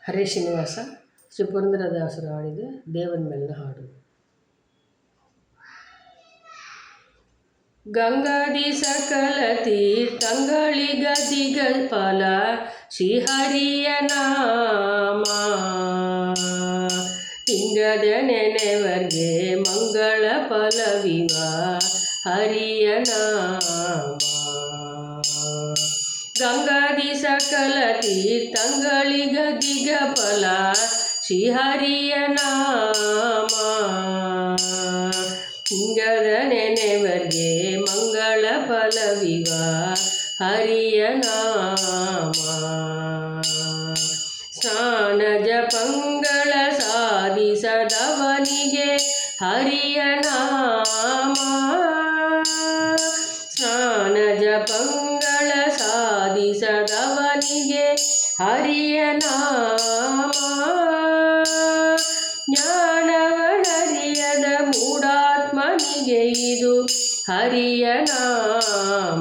ಹರೇ ಶ್ರೀನಿವಾಸ ಶ್ರೀ ಪುರಂದರದಾಸರು ಹಾಡಿದ ದೇವನ ಮೇಲಿನ ಹಾಡು. ಗಂಗಾದಿ ಸಕಲ ತೀರ್ಥಂಗಳಿಗದಿಗ ಫಲ ಶ್ರೀಹರಿಯ ನಾಮ. ಹಿಂಗದ ನೆನೆವರ್ಗೆ ಮಂಗಳ ಫಲವಿವ ಹರಿಯ ನಾಮ. ಗಂಗಾದಿ ಸಕಲ ತೀರ್ಥಂಗಳಿಗದಿಗ ಫಲ ಶ್ರೀಹರಿಯ ನಾಮ. ಹಿಂಗದ ನೆನೆವರ್ಗೆ ಮಂಗಳ ಫಲವಿವ ಹರಿಯ ನಾಮ. ಸ್ನಾನ ಜಪಂಗಳ ಸಾಧಿಸದವನಿಗೆ ಹರಿಯ ನಾಮ. ಸ್ನಾನ ಜಪಂಗಳ ಸಾಧಿಸದವನಿಗೆ ಹರಿಯ ನಾಮ. ಜ್ಞಾನವನರಿಯದ ಮೂಢಾತ್ಮನಿಗೆ ಇದು ಹರಿಯ ನಾಮ.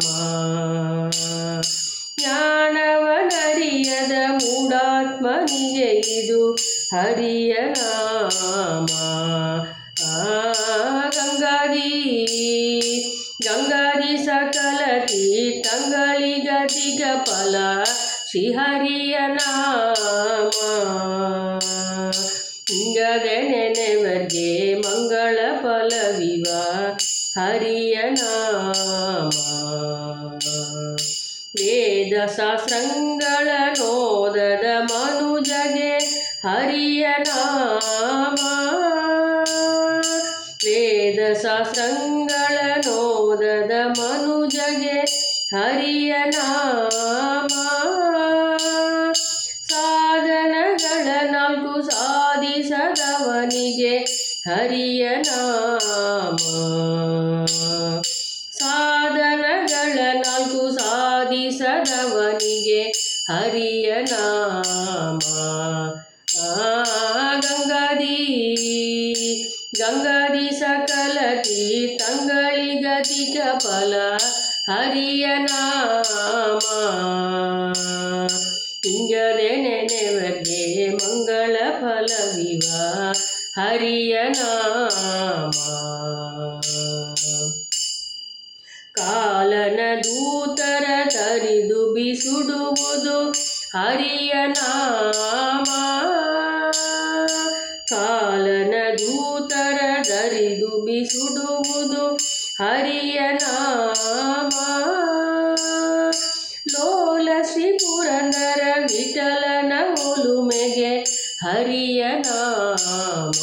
ಜ್ಞಾನವನರಿಯದ ಮೂಢಾತ್ಮನಿಗೆ ಇದು ಹರಿಯ ನಾಮ. ಗಂಗಾದಿ ಸಕಲ ತೀರ್ಥಂಗಳಿಗದಿಗ ಫಲ ಶ್ರೀಹರಿಯ ನಾಮ. ಹಿಂಗದೆ ನೆನೆವರ್ಗೆ ಮಂಗಳ ಫಲವಿವ ಹರಿಯ ನಾಮ. ವೇದ ಶಾಸ್ತ್ರಗಳ ನೋದದ ಮನುಜಗೆ ಹರಿಯ ನಾಮ. ವೇದ ಶಾಸ್ತ್ರಗಳ ನೋದದ ಮನುಜಗೆ ಹರಿಯ ನಾಮ. ಸಾಧನಗಳ ನಾಲ್ಕು ಸಾಧಿಸದವನಿಗೆ ಹರಿಯ ನಾಮ. ಸಾಧನಗಳ ನಾಲ್ಕು ಸಾಧಿಸದವನಿಗೆ ಹರಿಯ ನಾಮ. ಗಂಗಾದಿ ಸಕಲ ತೀರ್ಥಂಗಳಿಗದಿಗ ಫಲ ಹರಿಯ ನಾಮ. ಹಿಂಗದೆ ನೆನೆವರ್ಗೆ ಮಂಗಳ ಫಲವಿವ ಹರಿಯ ನಾಮ. ಕಾಲನ ದೂತರ ತರಿದು ಬಿಸುಡುವುದು ಹರಿಯ ನಾಮ. ಕಾಲನ ದೂತರ ಧರಿದು ಬಿಸುಡುವುದು ಹರಿಯ ನಾಮ. ಲೋಲ ಶ್ರೀ ಪುರಂದರ ವಿಠಲನ ಒಲುಮೆಗೆ ಹರಿಯ ನಾಮ.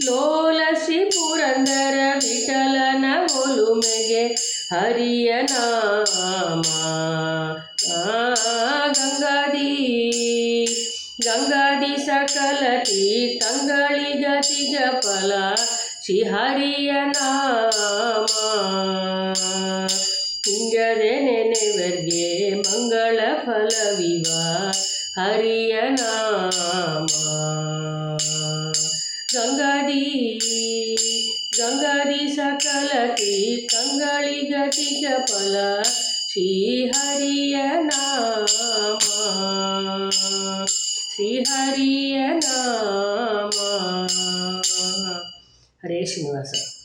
ಲೋಲ ಶ್ರೀ ಪುರಂದರ ವಿಠಲನ ಒಲುಮೆಗೆ ಹರಿಯ ನಾಮ. ಗಂಗಾದಿ ಸಕಲ ತೀರ್ಥಂಗಳಿಗದಿಗ ಫಲ ಶ್ರೀಹರಿಯ ನಾಮ. ಹಿಂಗದೆ ನೆನೆವರ್ಗೆ ಮಂಗಳ ಫಲವಿವ ಹರಿಯ ನಾಮ. ಗಂಗಾದಿ ಸಕಲ ತೀರ್ಥಂಗಳಿಗದಿಗ ಫಲ ಶ್ರೀಹರಿಯ ನಾಮ. ಶ್ರೀಹರಿಯ ನಾಮ. ಹರೇ ಶ್ರೀನಿವಾಸ.